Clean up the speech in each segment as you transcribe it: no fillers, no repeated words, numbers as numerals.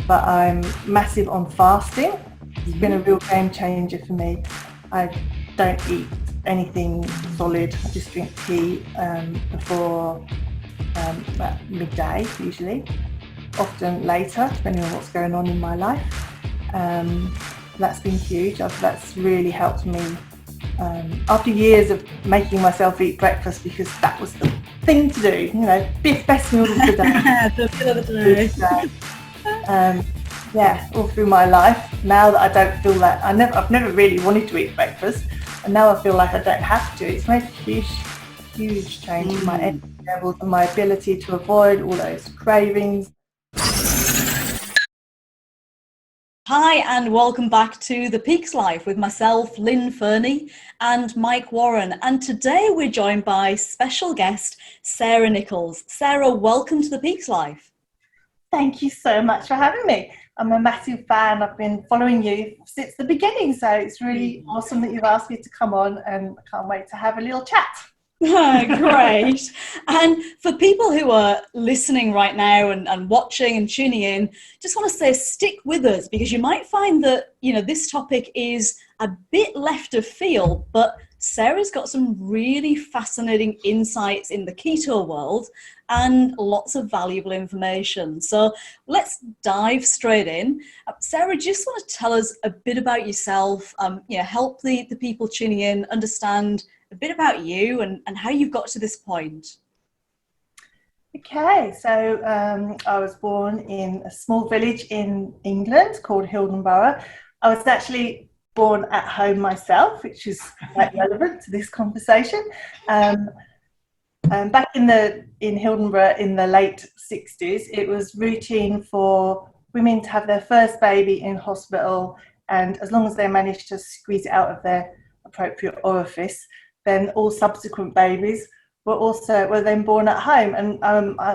but I'm massive on fasting. It's been a real game changer for me. I don't eat anything solid. I just drink tea before about midday usually, often later depending on what's going on in my life. That's been huge. That's really helped me after years of making myself eat breakfast, because that was the thing to do, you know, best meal of the day. The meal of the day. Yeah, all through my life. Now that I don't feel that, I've never really wanted to eat breakfast, and now I feel like I don't have to. It's made a huge change in my energy levels and my ability to avoid all those cravings. Hi, and welcome back to The Peaks Life with myself, Lynn Fernie, and Mike Warren. And today we're joined by special guest, Sarah Nicholls. Sarah, welcome to The Peaks Life. Thank you so much for having me. I'm a massive fan. I've been following you since the beginning, so it's really awesome that you've asked me to come on, and I can't wait to have a little chat. Great. And for people who are listening right now and watching and tuning in, just want to say stick with us, because you might find that, you know, this topic is a bit left of field, but Sarah's got some really fascinating insights in the keto world and lots of valuable information. So let's dive straight in. Sarah, just want to tell us a bit about yourself, help the people tuning in understand a bit about you and how you've got to this point. Okay, so I was born in a small village in England called Hypnobirthing. I was actually born at home myself, which is quite relevant to this conversation. Back in Hildenburg in the late 60s, it was routine for women to have their first baby in hospital, and as long as they managed to squeeze it out of their appropriate orifice, then all subsequent babies were then born at home. And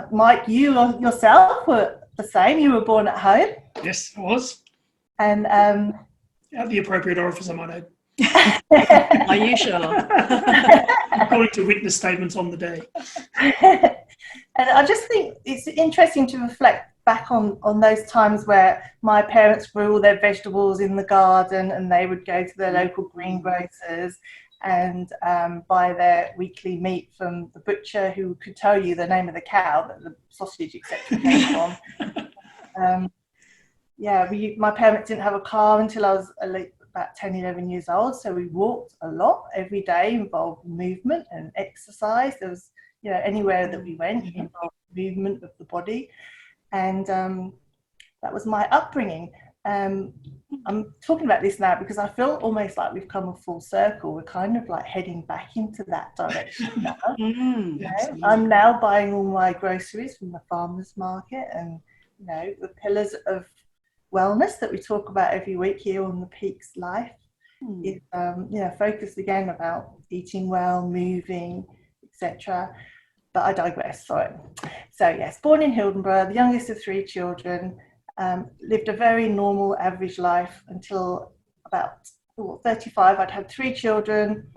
Mike, you yourself were the same. You were born at home. Yes, I was. And at the appropriate orifice, I might add. Are you sure? According to witness statements on the day. And I just think it's interesting to reflect back on those times where my parents grew all their vegetables in the garden, and they would go to their local greengrocers and buy their weekly meat from the butcher, who could tell you the name of the cow that the sausage etc. came from. My parents didn't have a car until I was about 10, 11 years old, so we walked a lot every day, involved movement and exercise. There was, anywhere that we went involved movement of the body, and that was my upbringing. I'm talking about this now because I feel almost like we've come a full circle. We're kind of like heading back into that direction now. I'm now buying all my groceries from the farmers market, and the pillars of wellness that we talk about every week here on the Peaks Life is focused again about eating well, moving, etc. But I digress, sorry. So yes, born in Hildenburg, the youngest of 3 children, lived a very normal average life until about 35. I'd had 3 children,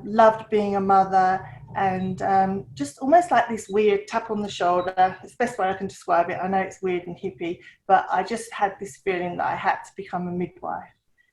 loved being a mother, and just almost like this weird tap on the shoulder. It's the best way I can describe it. I know it's weird and hippie, but I just had this feeling that I had to become a midwife.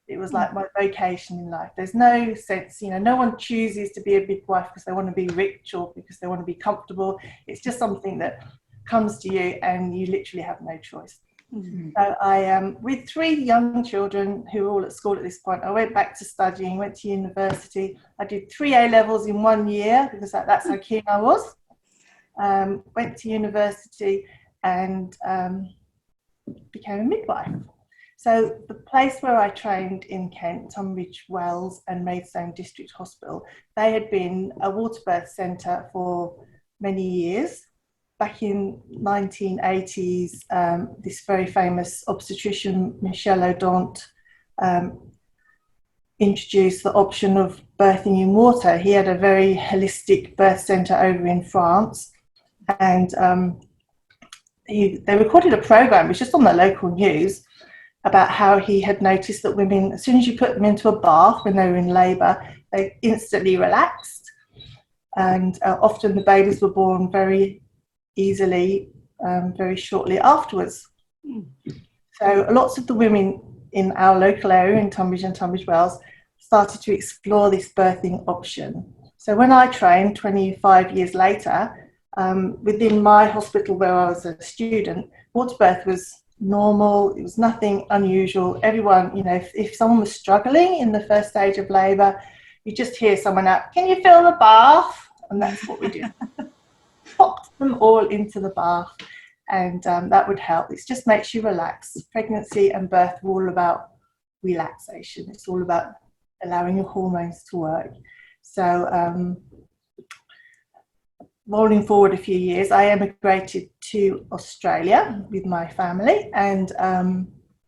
It was like my vocation in life. There's no sense, no one chooses to be a midwife because they want to be rich or because they want to be comfortable. It's just something that comes to you and you literally have no choice. So I, with 3 young children who were all at school at this point, I went back to studying, went to university. I did 3 A-levels in 1 year because that's how keen I was. Went to university and became a midwife. So the place where I trained in Kent, Tunbridge Wells and Maidstone District Hospital, they had been a water birth centre for many years. Back in 1980s, this very famous obstetrician, Michel Odont, introduced the option of birthing in water. He had a very holistic birth centre over in France, and they recorded a programme, which was just on the local news, about how he had noticed that women, as soon as you put them into a bath when they were in labour, they instantly relaxed, and often the babies were born very easily, very shortly afterwards. So lots of the women in our local area in Tunbridge and Tunbridge Wells started to explore this birthing option. So when I trained 25 years later, within my hospital where I was a student, water birth was normal. It was nothing unusual. Everyone, if someone was struggling in the first stage of labour, you just hear someone out, "Can you fill the bath?" And that's what we did. Popped them all into the bath, and that would help. It just makes you relax. Pregnancy and birth are all about relaxation. It's all about allowing your hormones to work. So rolling forward a few years, I emigrated to Australia with my family and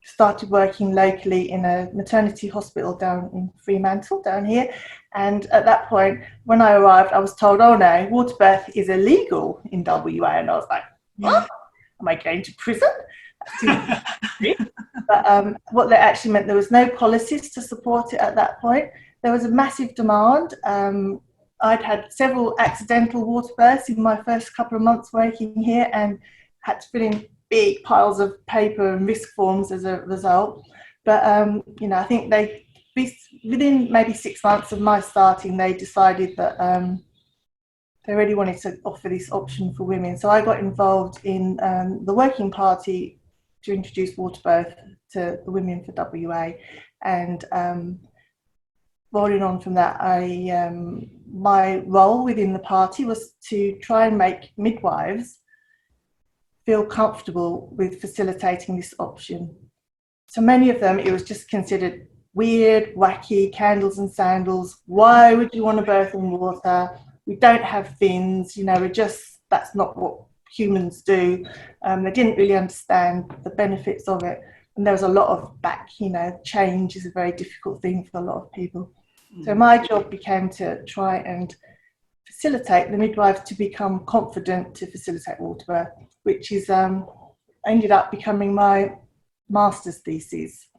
started working locally in a maternity hospital down in Fremantle, down here. And at that point, when I arrived, I was told, "Oh no, water birth is illegal in WA." And I was like, "What? Am I going to prison?" But what that actually meant, there was no policies to support it at that point. There was a massive demand. I'd had several accidental water births in my first couple of months working here and had to fill in big piles of paper and risk forms as a result. But, I think within maybe 6 months of my starting, they decided that they really wanted to offer this option for women. So I got involved in the Working Party to introduce water birth to the women for WA. And rolling on from that, my role within the party was to try and make midwives feel comfortable with facilitating this option. So many of them, it was just considered weird, wacky, candles and sandals. Why would you want to birth in water? We don't have fins, that's not what humans do. They didn't really understand the benefits of it. And there was a lot of change is a very difficult thing for a lot of people. So my job became to try and facilitate the midwives to become confident to facilitate water birth, which is ended up becoming my master's thesis.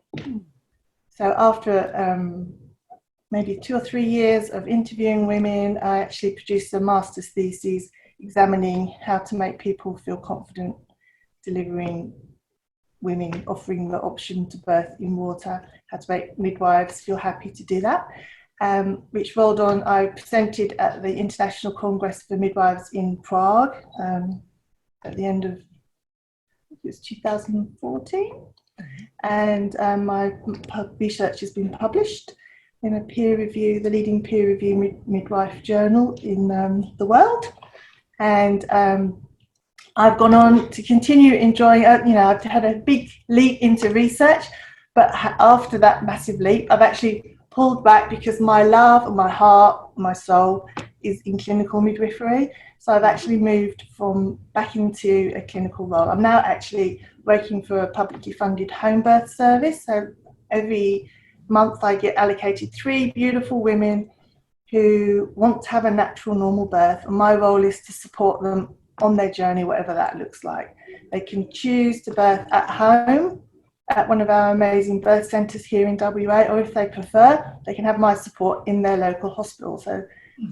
So after maybe 2 or 3 years of interviewing women, I actually produced a master's thesis examining how to make people feel confident delivering women, offering the option to birth in water, how to make midwives feel happy to do that. Which rolled on. I presented at the International Congress for Midwives in Prague at the end of 2014, and my research has been published in a the leading peer review midwife journal in the world, and I've gone on to continue enjoying. I've had a big leap into research, but after that massive leap, I've actually pulled back because my love and my heart, my soul is in clinical midwifery. So I've actually moved back into a clinical role. I'm now actually working for a publicly funded home birth service. So every month I get allocated 3 beautiful women who want to have a natural, normal birth. And my role is to support them on their journey, whatever that looks like. They can choose to birth at home at one of our amazing birth centres here in WA, or if they prefer, they can have my support in their local hospital. So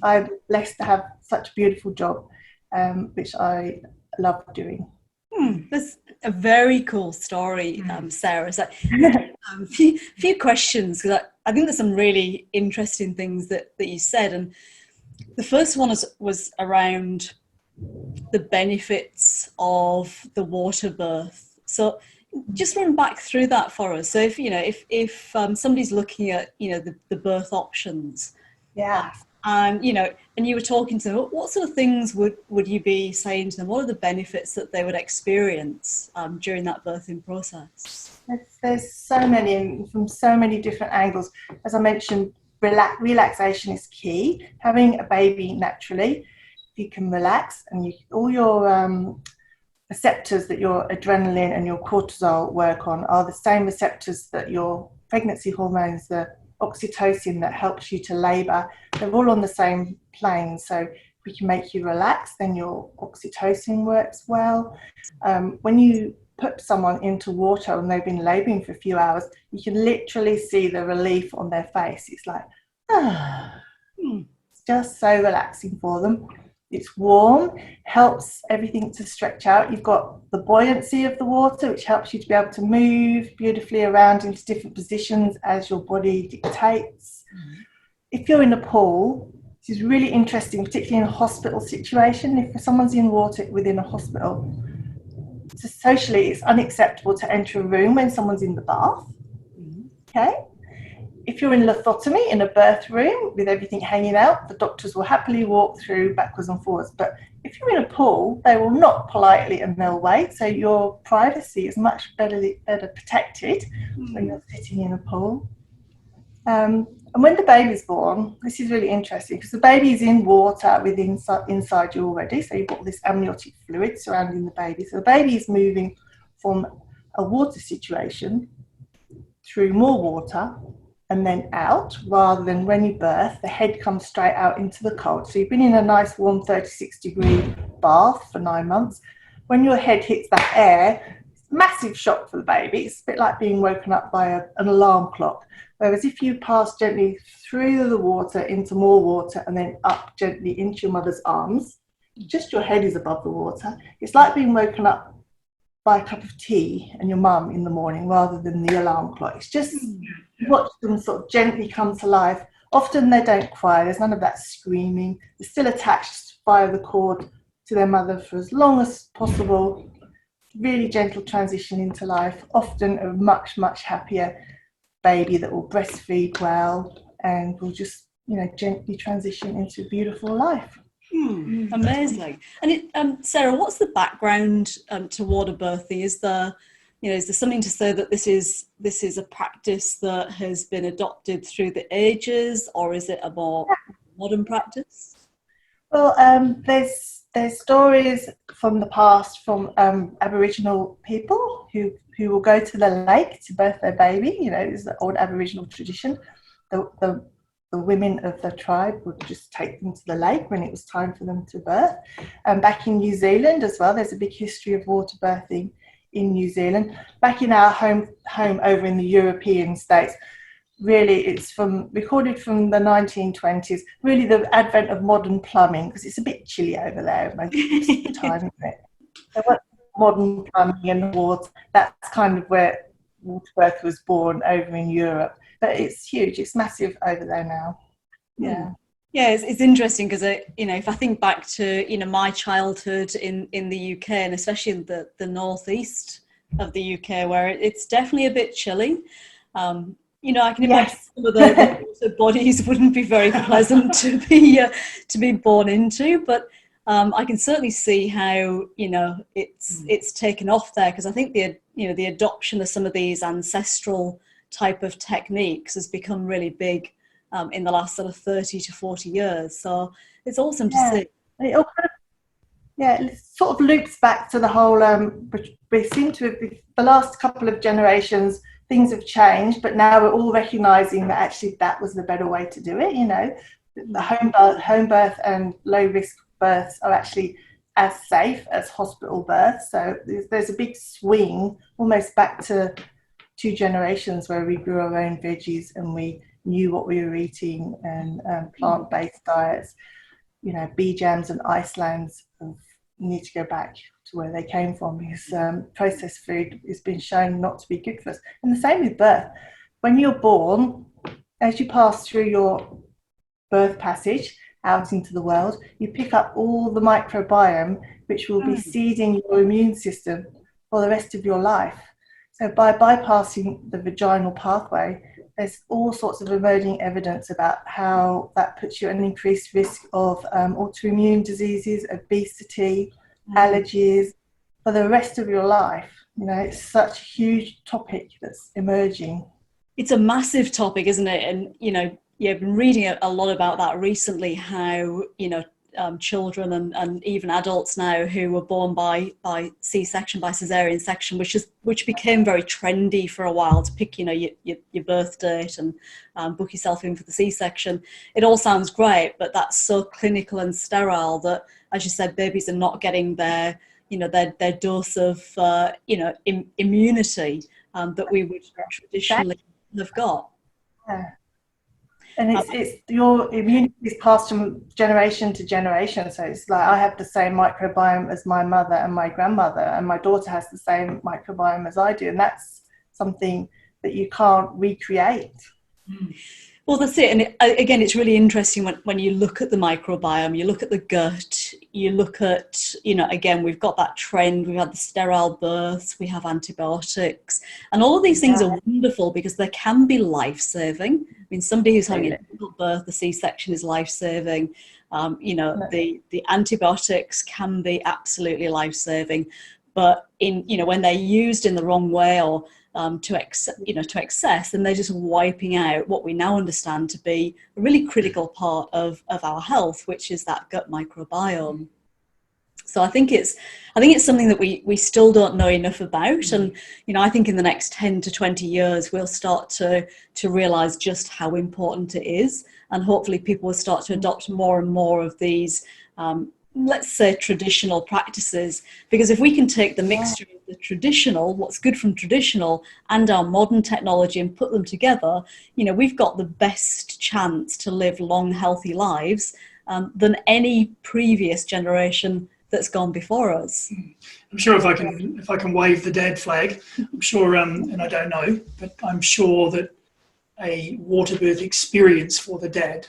I'm blessed to have such a beautiful job, which I love doing. That's a very cool story, Sarah. So, few questions, because I think there's some really interesting things that you said. And the first one was around the benefits of the water birth. So just run back through that for us. So if somebody's looking at the birth options, and and you were talking to them, what sort of things would you be saying to them? What are the benefits that they would experience during that birthing process? There's so many, from so many different angles. As I mentioned, relaxation is key. Having a baby naturally, if you can relax and all your receptors that your adrenaline and your cortisol work on are the same receptors that your pregnancy hormones, the oxytocin that helps you to labour, they're all on the same plane. So if we can make you relax, then your oxytocin works well. When you put someone into water and they've been labouring for a few hours, you can literally see the relief on their face. It's like, it's just so relaxing for them. It's warm, helps everything to stretch out. You've got the buoyancy of the water, which helps you to be able to move beautifully around into different positions as your body dictates. If you're in a pool, this is really interesting, particularly in a hospital situation. If someone's in water within a hospital, so socially it's unacceptable to enter a room when someone's in the bath. Okay. If you're in lithotomy in a birth room with everything hanging out, the doctors will happily walk through backwards and forwards. But if you're in a pool, they will not politely and they'll wait. So your privacy is much better protected when you're sitting in a pool. And when the baby's born, this is really interesting because the baby is in water inside you already. So you've got this amniotic fluid surrounding the baby. So the baby is moving from a water situation through more water and then out, rather than when you birth, the head comes straight out into the cold. So you've been in a nice warm 36-degree bath for 9 months. When your head hits that air, it's a massive shock for the baby. It's a bit like being woken up by an alarm clock. Whereas if you pass gently through the water into more water and then up gently into your mother's arms, just your head is above the water. It's like being woken up by a cup of tea and your mum in the morning rather than the alarm clock. It's just watch them sort of gently come to life. Often they don't cry. There's none of that screaming. They're still attached via the cord to their mother for as long as possible. Really gentle transition into life. Often a much, much happier baby that will breastfeed well and will just, gently transition into a beautiful life. Amazing. And Sarah, what's the background to waterbirthing? Is there something to say that this is a practice that has been adopted through the ages, or is it a more modern practice? Well, there's stories from the past from Aboriginal people who will go to the lake to birth their baby. It's the old Aboriginal tradition. The women of the tribe would just take them to the lake when it was time for them to birth. And back in New Zealand as well, there's a big history of water birthing in New Zealand. Back in our home over in the European states, really it's recorded from the 1920s, really the advent of modern plumbing, because it's a bit chilly over there most of the time, isn't it? So what modern plumbing and water, that's kind of where water birth was born over in Europe. But it's huge. It's massive over there now. Yeah. Yeah, it's interesting because, if I think back to, my childhood in the UK, and especially in the northeast of the UK, where it's definitely a bit chilly. I can imagine some of the bodies wouldn't be very pleasant to be born into, but I can certainly see how, it's taken off there, because I think the adoption of some of these ancestral type of techniques has become really big in the last sort of 30 to 40 years. So it's awesome to see. It all it sort of loops back to the whole, we seem to have, the last couple of generations, things have changed, but now we're all recognising that actually that was the better way to do it. The home birth and low risk births are actually as safe as hospital births. So there's a big swing almost back to 2 generations where we grew our own veggies and we knew what we were eating, and plant-based diets. Bee jams and Icelands need to go back to where they came from, because processed food has been shown not to be good for us. And the same with birth. When you're born, as you pass through your birth passage out into the world, you pick up all the microbiome which will be seeding your immune system for the rest of your life. So by bypassing the vaginal pathway, there's all sorts of emerging evidence about how that puts you at an increased risk of autoimmune diseases, obesity, allergies for the rest of your life. It's such a huge topic that's emerging. It's a massive topic, isn't it? And, you've been reading a lot about that recently, how, children and even adults now who were born by C-section, by cesarean section, which became very trendy for a while, to pick your birth date and book yourself in for the C-section. It all sounds great, but that's so clinical and sterile that, as you said, babies are not getting their dose of immunity that we would traditionally have got. Yeah. And it's your immunity is passed from generation to generation. So it's like I have the same microbiome as my mother and my grandmother, and my daughter has the same microbiome as I do. And that's something that you can't recreate. Well, that's it. And again, it's really interesting when you look at the microbiome, you look at the gut, you look at, again, we've got that trend, we've had the sterile births, we have antibiotics, and all of these things are wonderful because they can be life-saving. I mean, somebody who's having a difficult birth, the C-section is life-saving. The antibiotics can be absolutely life-saving, but when they're used in the wrong way or to excess, and they're just wiping out what we now understand to be a really critical part of our health, which is that gut microbiome. So I think it's something that we still don't know enough about, and I think in the next 10 to 20 years we'll start to realize just how important it is, and hopefully people will start to adopt more and more of these let's say traditional practices, because if we can take the mixture of the traditional, what's good from traditional, and our modern technology and put them together, we've got the best chance to live long, healthy lives than any previous generation that's gone before us. I'm sure if I can wave the dad flag, I'm sure, and I don't know, but I'm sure that a water birth experience for the dad,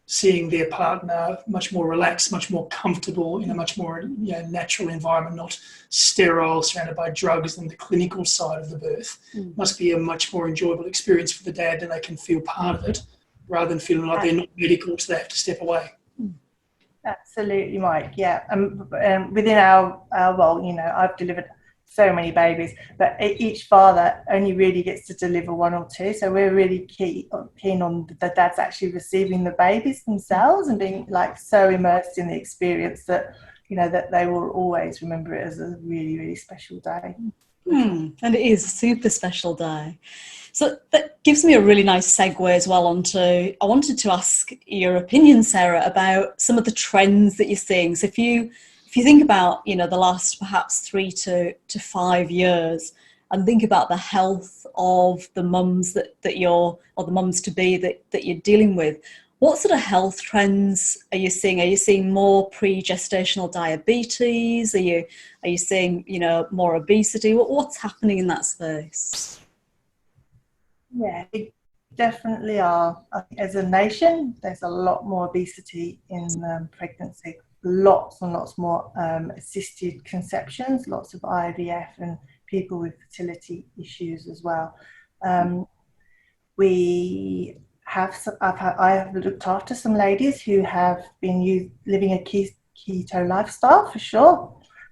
seeing their partner much more relaxed, much more comfortable in a much more natural environment, not sterile, surrounded by drugs, than the clinical side of the birth, must be a much more enjoyable experience for the dad, and they can feel part of it rather than feeling like they're not medical, so they have to step away. Absolutely, Mike. Yeah, and within our role, I've delivered so many babies, but each father only really gets to deliver one or two. So we're really keen on the dads actually receiving the babies themselves and being so immersed in the experience that that they will always remember it as a really, really special day. And it is a super special day. So that gives me a really nice segue as well I wanted to ask your opinion, Sarah, about some of the trends that you're seeing. So if you think about, the last perhaps 3 to 5 years, and think about the health of the mums the mums to be that you're dealing with, what sort of health trends are you seeing? Are you seeing more pre-gestational diabetes? Are you seeing, more obesity? What's happening in that space? Yeah, we definitely are. I think as a nation, there's a lot more obesity in pregnancy. Lots and lots more assisted conceptions, lots of IVF, and people with fertility issues as well. I have looked after some ladies who have been living a keto lifestyle for sure.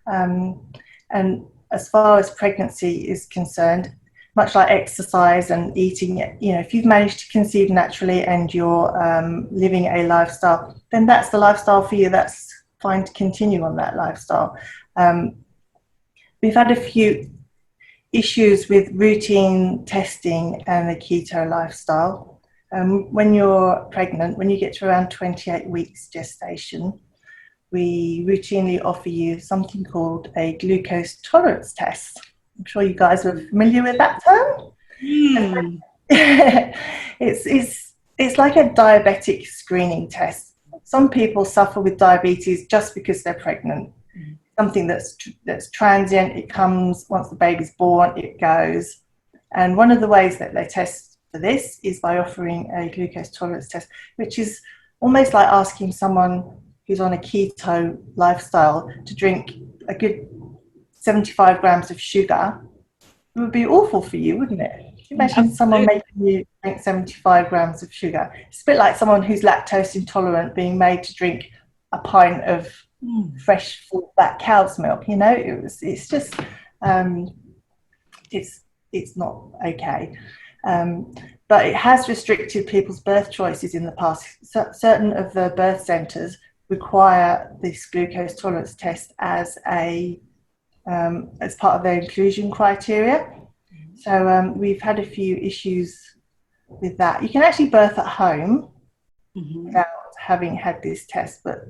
And as far as pregnancy is concerned, much like exercise and eating, if you've managed to conceive naturally and you're living a lifestyle, then that's the lifestyle for you. That's fine to continue on that lifestyle. We've had a few issues with routine testing and the keto lifestyle. When you're pregnant, when you get to around 28 weeks gestation, we routinely offer you something called a glucose tolerance test. I'm sure you guys are familiar with that term. It's like a diabetic screening test. Some people suffer with diabetes just because they're pregnant. Something that's transient. It comes once the baby's born, it goes. And one of the ways that they test for this is by offering a glucose tolerance test, which is almost like asking someone who's on a keto lifestyle to drink a good 75 grams of sugar. It would be awful for you, wouldn't it? Imagine someone making you drink 75 grams of sugar. It's a bit like someone who's lactose intolerant being made to drink a pint of fresh full-fat cow's milk. It's just it's not okay. But it has restricted people's birth choices in the past. Certain of the birth centres require this glucose tolerance test as part of their inclusion criteria. So we've had a few issues with that. You can actually birth at home without having had this test, but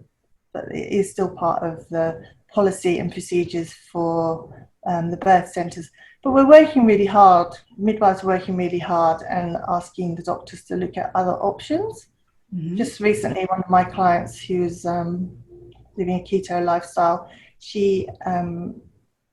it is still part of the policy and procedures for the birth centres. But we're working really hard. Midwives are working really hard and asking the doctors to look at other options. Just recently, one of my clients who's living a keto lifestyle, she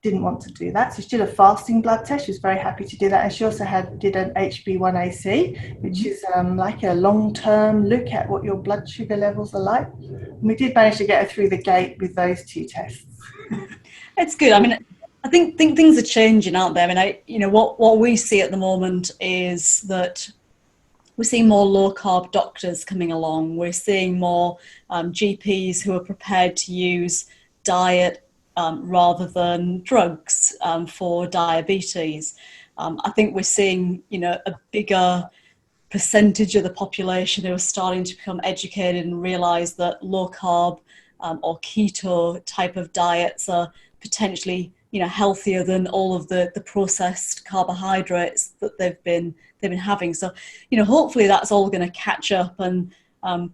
didn't want to do that. So she did a fasting blood test. She was very happy to do that. And she also did an HB1AC, which is like a long-term look at what your blood sugar levels are like. And we did manage to get her through the gate with those 2 tests. It's good. I mean, I think things are changing out there. I mean, what we see at the moment is that we're seeing more low carb doctors coming along. We're seeing more GPs who are prepared to use diet rather than drugs for diabetes. I think we're seeing, a bigger percentage of the population who are starting to become educated and realize that low carb or keto type of diets are potentially, healthier than all of the processed carbohydrates that they've been having. So, hopefully that's all going to catch up, and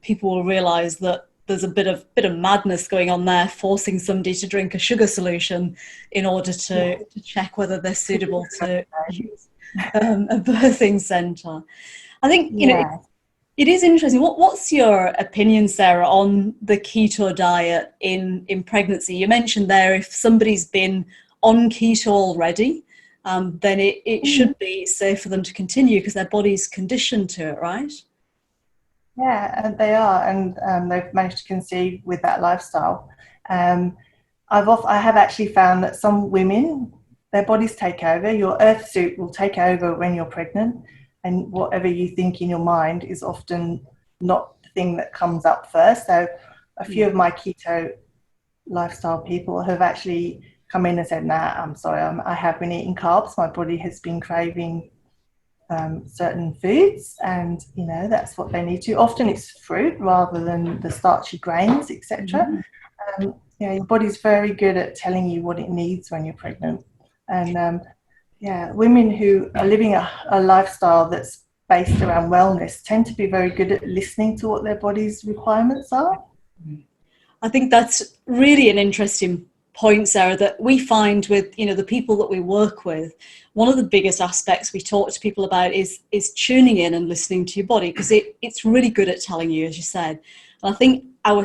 people will realize that there's a bit of madness going on there, forcing somebody to drink a sugar solution in order to check whether they're suitable to use a birthing centre. I think, it is interesting. What's your opinion, Sarah, on the keto diet in pregnancy? You mentioned there, if somebody's been on keto already, then it should be safe for them to continue because their body's conditioned to it, right? Yeah, and they are, and they've managed to conceive with that lifestyle. I have actually found that some women, their bodies take over. Your earth suit will take over when you're pregnant, and whatever you think in your mind is often not the thing that comes up first. So a few of my keto lifestyle people have actually come in and said, nah, I'm sorry, I have been eating carbs. My body has been craving certain foods, and that's what they need to. Often it's fruit rather than the starchy grains, etc. Your body's very good at telling you what it needs when you're pregnant. And women who are living a lifestyle that's based around wellness tend to be very good at listening to what their body's requirements are. I think that's really an interesting point, Sarah, that we find with the people that we work with. One of the biggest aspects we talk to people about is tuning in and listening to your body, because it's really good at telling you, as you said. And I think our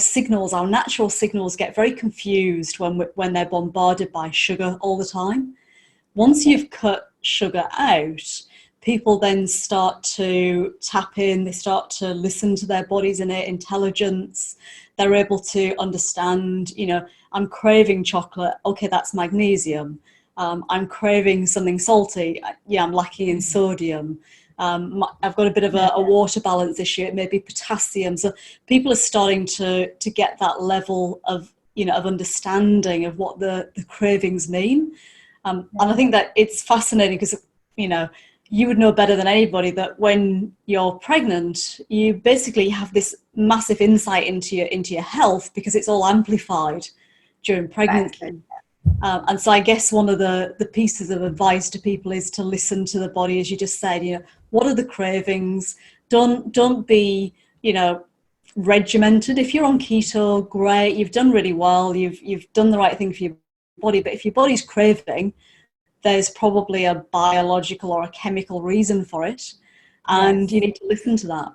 natural signals get very confused when they're bombarded by sugar all the time. Once you've cut sugar out, people then start to tap in, they start to listen to their body's innate intelligence. They're able to understand, I'm craving chocolate. Okay, that's magnesium. I'm craving something salty. Yeah, I'm lacking in sodium. I've got a bit of a water balance issue. It may be potassium. So people are starting to get that level of, of understanding of what the cravings mean. And I think that it's fascinating because, you would know better than anybody that when you're pregnant, you basically have this massive insight into your health because it's all amplified during pregnancy. And so I guess one of the pieces of advice to people is to listen to the body, as you just said. What are the cravings? Don't be, regimented. If you're on keto, great, you've done really well, you've done the right thing for your body. But if your body's craving, there's probably a biological or a chemical reason for it, and you need to listen to that.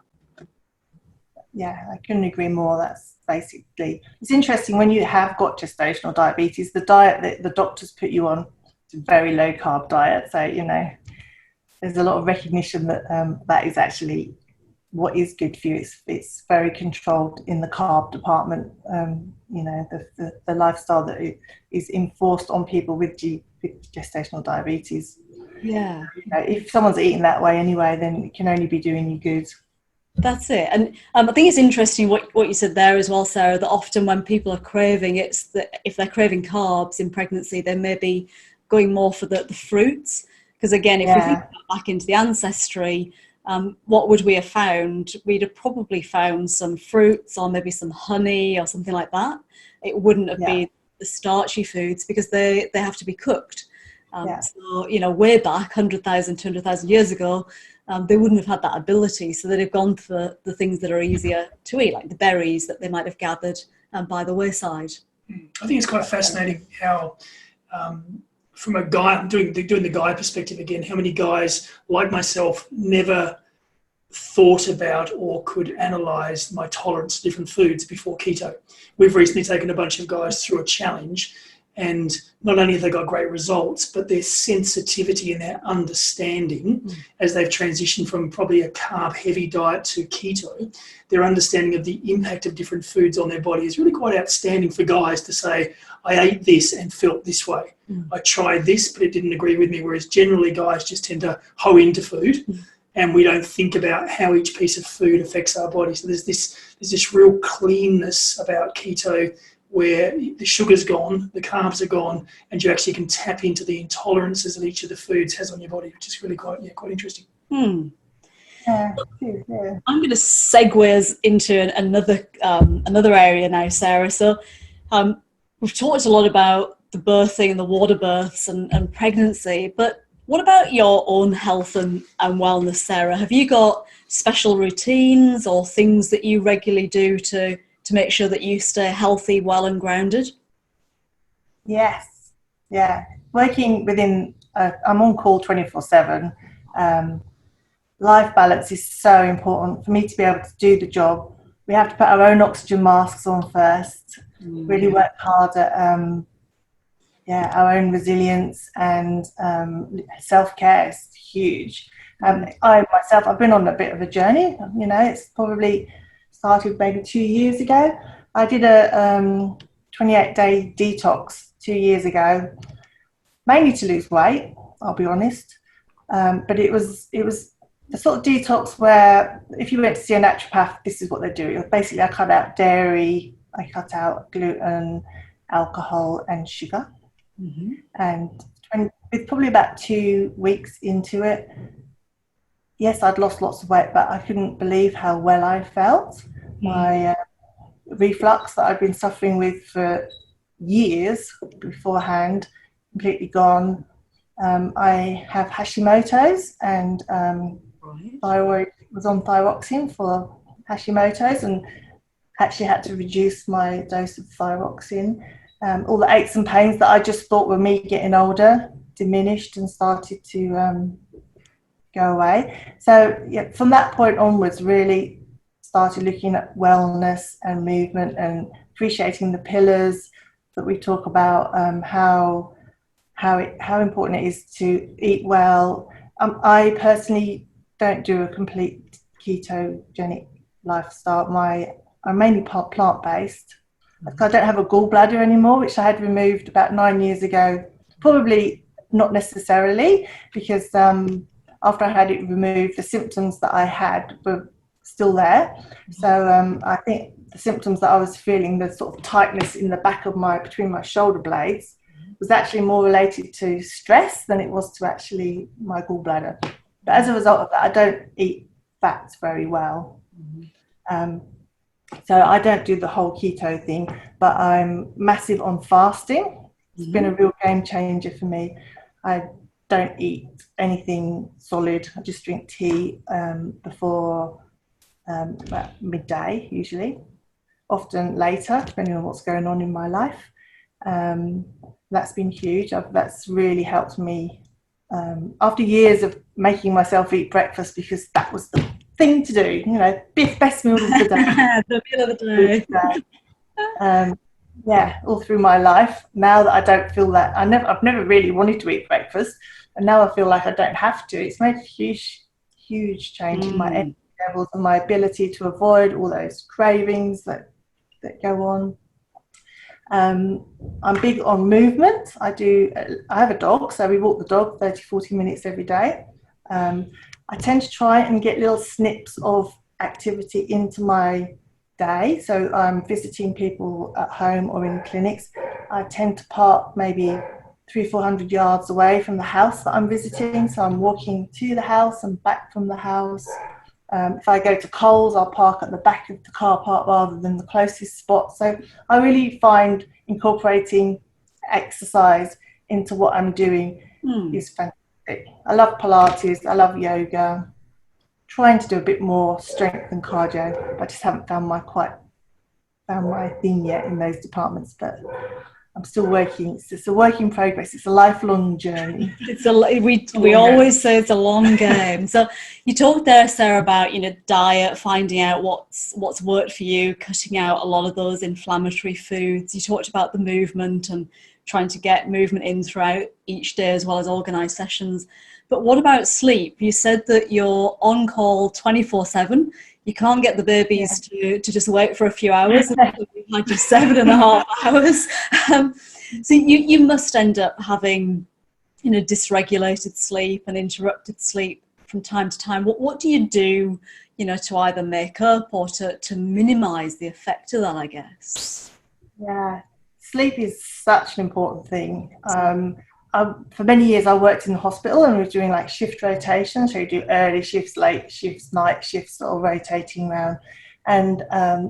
Yeah, I couldn't agree more. That's basically, it's interesting when you have got gestational diabetes, the diet that the doctors put you on is a very low carb diet. So, there's a lot of recognition that that is actually what is good for you. It's very controlled in the carb department. The lifestyle that is enforced on people with gestational diabetes. Yeah. If someone's eating that way anyway, then it can only be doing you good. That's it. And I think it's interesting what you said there as well, Sarah, that often when people are craving, it's that if they're craving carbs in pregnancy, they may be going more for the fruits. Because again, if we think back into the ancestry, what would we have found? We'd have probably found some fruits or maybe some honey or something like that. It wouldn't have been the starchy foods because they have to be cooked. So, way back 100,000, 200,000 years ago, they wouldn't have had that ability. So they'd have gone for the things that are easier to eat, like the berries that they might have gathered by the wayside. I think it's quite fascinating how, from a guy, doing the guy perspective again, how many guys like myself never thought about or could analyse my tolerance to different foods before keto. We've recently taken a bunch of guys through a challenge, and not only have they got great results, but their sensitivity and their understanding as they've transitioned from probably a carb-heavy diet to keto, their understanding of the impact of different foods on their body is really quite outstanding for guys to say, I ate this and felt this way. I tried this, but it didn't agree with me, whereas generally guys just tend to hoe into food. And we don't think about how each piece of food affects our body. So there's this real cleanness about keto where the sugar's gone, the carbs are gone, and you actually can tap into the intolerances that each of the foods has on your body, which is really quite interesting. Yeah. I'm going to segue us into another area now, Sarah. So we've talked a lot about the birthing and the water births and pregnancy, but what about your own health and wellness, Sarah? Have you got special routines or things that you regularly do to make sure that you stay healthy, well and grounded? Yes. Yeah. Working within, I'm on call 24/7. Life balance is so important for me to be able to do the job. We have to put our own oxygen masks on first, really work hard at our own resilience, and self-care is huge. I've been on a bit of a journey. It's probably started maybe 2 years ago. I did a 28-day detox 2 years ago, mainly to lose weight, I'll be honest. But it was the sort of detox where if you went to see a naturopath, this is what they do. Basically, I cut out dairy, I cut out gluten, alcohol and sugar. And with probably about 2 weeks into it, yes, I'd lost lots of weight, but I couldn't believe how well I felt. My reflux that I'd been suffering with for years beforehand, completely gone. I have Hashimoto's, and thyroid, was on thyroxine for Hashimoto's, and actually had to reduce my dose of thyroxine. All the aches and pains that I just thought were me getting older diminished and started to go away. So yeah, from that point onwards, really started looking at wellness and movement and appreciating the pillars that we talk about, how important it is to eat well. I personally don't do a complete ketogenic lifestyle. I'm mainly plant-based. I don't have a gallbladder anymore, which I had removed about 9 years ago. Probably not necessarily, because after I had it removed, the symptoms that I had were still there. So I think the symptoms that I was feeling, the sort of tightness in the back of between my shoulder blades, was actually more related to stress than it was to actually my gallbladder. But as a result of that, I don't eat fats very well. So I don't do the whole keto thing, but I'm massive on fasting. It's been a real game changer for me. I don't eat anything solid. I just drink tea before about midday, usually, often later, depending on what's going on in my life. That's been huge. That's really helped me after years of making myself eat breakfast, because that was the thing to do, best meal of the day. The meal of the day. All through my life. Now that I don't feel that, I've never really wanted to eat breakfast, and now I feel like I don't have to. It's made a huge change in my energy levels and my ability to avoid all those cravings that go on. I'm big on movement. I have a dog, so we walk the dog 30-40 minutes every day. I tend to try and get little snips of activity into my day. So I'm visiting people at home or in clinics. I tend to park maybe 300-400 yards away from the house that I'm visiting. So I'm walking to the house and back from the house. If I go to Coles, I'll park at the back of the car park rather than the closest spot. So I really find incorporating exercise into what I'm doing is fantastic. I love Pilates, I love yoga, trying to do a bit more strength and cardio. I just haven't found my thing yet in those departments, but I'm still working. It's a work in progress. It's a lifelong journey. We always say it's a long game. So you talked there, Sarah, about diet, finding out what's worked for you, cutting out a lot of those inflammatory foods. You talked about the movement and trying to get movement in throughout each day, as well as organised sessions. But what about sleep? You said that you're on call 24/7. You can't get the babies to just wait for a few hours. We've had just 7.5 hours. So you must end up having, dysregulated sleep and interrupted sleep from time to time. What do you do, to either make up or to minimise the effect of that, I guess? Yeah, sleep is such an important thing. For many years I worked in the hospital and we were doing like shift rotation, so you do early shifts, late shifts, night shifts, all rotating around, and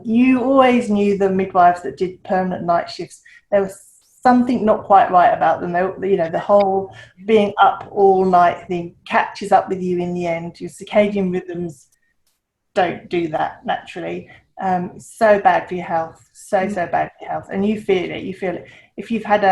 you always knew the midwives that did permanent night shifts, there was something not quite right about them. The whole being up all night thing catches up with you in the end. Your circadian rhythms don't do that naturally. It's so bad for your health, so bad for your health, and you feel it. If you've had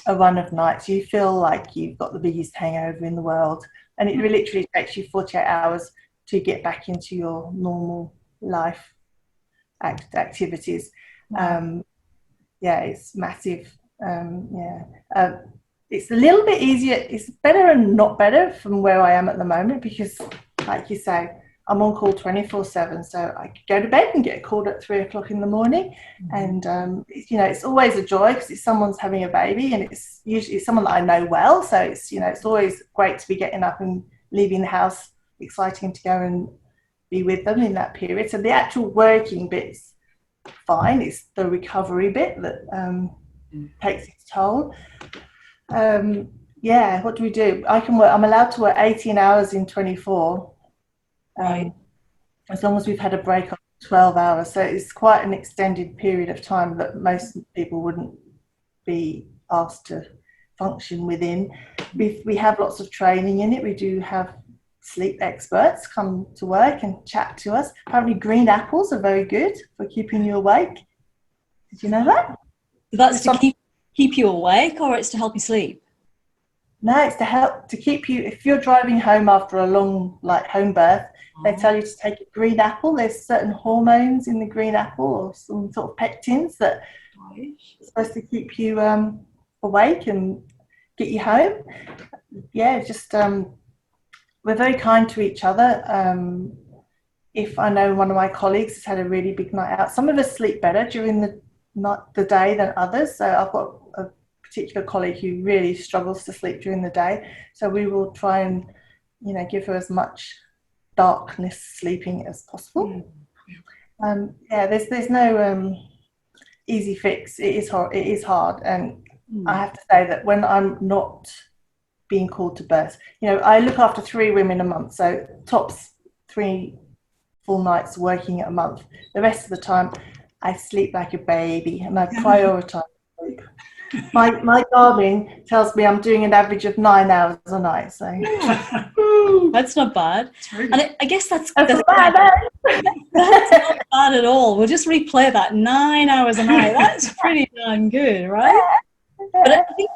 a run of nights, you feel like you've got the biggest hangover in the world, and it literally takes you 48 hours to get back into your normal life activities. It's massive. It's a little bit easier. It's better and not better from where I am at the moment, because like you say, I'm on call 24/7, so I could go to bed and get called at 3 o'clock in the morning. And it's always a joy because it's someone's having a baby, and it's usually someone that I know well, so it's always great to be getting up and leaving the house, exciting to go and be with them in that period. So the actual working bit's fine, it's the recovery bit that takes its toll. What do we do? I'm allowed to work 18 hours in 24. As long as we've had a break of 12 hours. So it's quite an extended period of time that most people wouldn't be asked to function within. We have lots of training in it. We do have sleep experts come to work and chat to us. Apparently green apples are very good for keeping you awake. Did you know that? That's to keep you awake, or it's to help you sleep? No, it's to keep you, if you're driving home after a long home birth, they tell you to take a green apple. There's certain hormones in the green apple, or some sort of pectins that are supposed to keep you awake and get you home. We're very kind to each other. If I know one of my colleagues has had a really big night out, some of us sleep better during the day than others. So I've got a particular colleague who really struggles to sleep during the day. So we will try and, give her as much darkness sleeping as possible. There's no easy fix. It is hard, and I have to say that when I'm not being called to birth, I look after 3 women a month, so tops 3 full nights working a month. The rest of the time I sleep like a baby, and I prioritize sleep. My Garmin tells me I'm doing an average of 9 hours a night, so that's not bad. And I guess that's not bad. That's not bad at all. We'll just replay that 9 hours a night. That's pretty darn good, right? But I think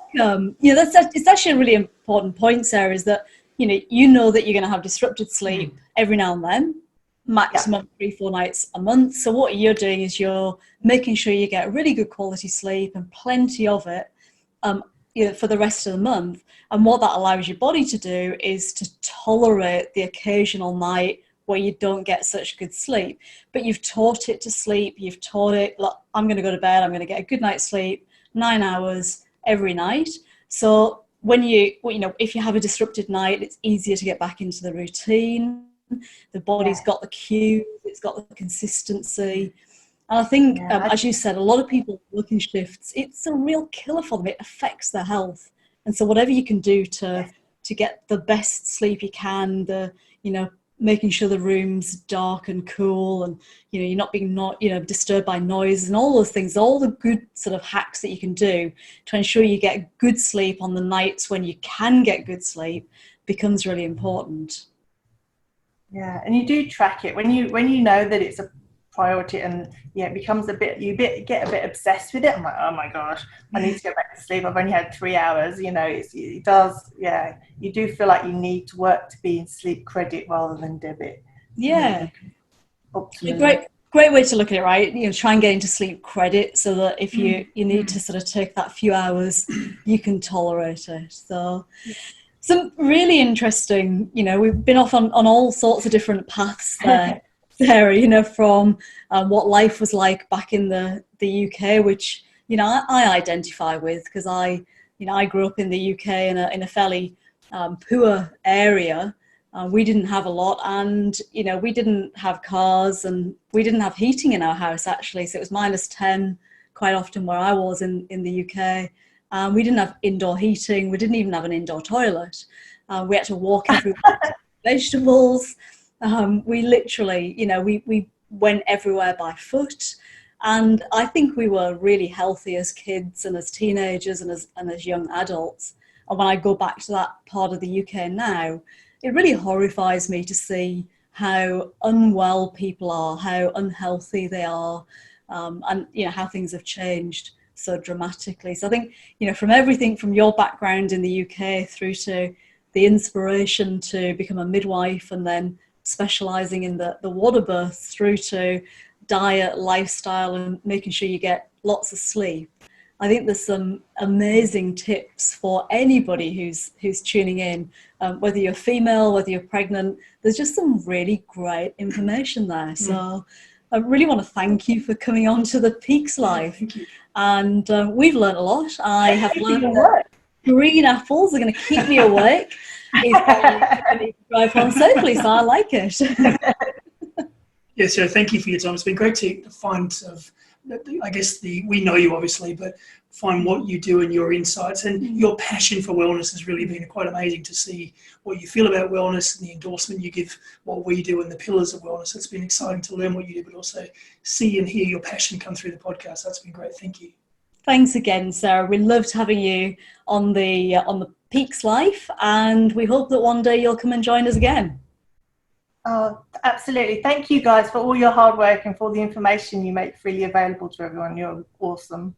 it's actually a really important point, Sarah, is that you know that you're going to have disrupted sleep every now and then, maximum 3-4 nights a month. So what you're doing is you're making sure you get really good quality sleep and plenty of it for the rest of the month. And what that allows your body to do is to tolerate the occasional night where you don't get such good sleep. But you've taught it to sleep. You've taught it, look, I'm going to go to bed. I'm going to get a good night's sleep, 9 hours every night. So when if you have a disrupted night, it's easier to get back into the routine. The body's got the cues, it's got the consistency. And I think, as you said, a lot of people working shifts, it's a real killer for them. It affects their health. And so whatever you can do to get the best sleep you can, making sure the room's dark and cool, and you're not being disturbed by noise and all those things, all the good sort of hacks that you can do to ensure you get good sleep on the nights when you can get good sleep becomes really important. Yeah, and you do track it when you know that it's priority, and yeah, it becomes get a bit obsessed with it. I'm like, oh my gosh, I need to go back to sleep. I've only had 3 hours. You know, it does. Yeah, you do feel like you need to work to be in sleep credit rather than debit. Yeah. Optimally. Great way to look at it, right? You know, try and get into sleep credit so that if you need to sort of take that few hours, you can tolerate it. So some really interesting, you know, we've been off on all sorts of different paths there, Sarah, you know, from what life was like back in the UK, which, you know, I identify with, because I grew up in the UK in a fairly poor area. We didn't have a lot, and, you know, we didn't have cars, and we didn't have heating in our house, actually. So it was -10 quite often where I was in the UK. We didn't have indoor heating. We didn't even have an indoor toilet. We had to walk everywhere to vegetables. We literally, you know, we went everywhere by foot. And I think we were really healthy as kids and as teenagers and as young adults. And when I go back to that part of the UK now, it really horrifies me to see how unwell people are, how unhealthy they are, and, you know, how things have changed so dramatically. So I think, you know, from everything from your background in the UK through to the inspiration to become a midwife and then specialising in the water birth, through to diet, lifestyle, and making sure you get lots of sleep, I think there's some amazing tips for anybody who's tuning in, whether you're female, whether you're pregnant. There's just some really great information there. So I really want to thank you for coming on to the Peaks Live. Thank you. And we've learned a lot. I have learned that green apples are going to keep me awake if I need to drive home safely, so I like it. Yeah, so thank you for your time. It's been great to find sort of, I guess we know you obviously, but find what you do and your insights and your passion for wellness has really been quite amazing to see what you feel about wellness and the endorsement you give what we do and the pillars of wellness. It's been exciting to learn what you do, but also see and hear your passion come through the podcast. That's been great. Thank you. Thanks again, Sarah. We loved having you on the Peaks Life, and we hope that one day you'll come and join us again. Oh, absolutely. Thank you guys for all your hard work and for all the information you make freely available to everyone. You're awesome.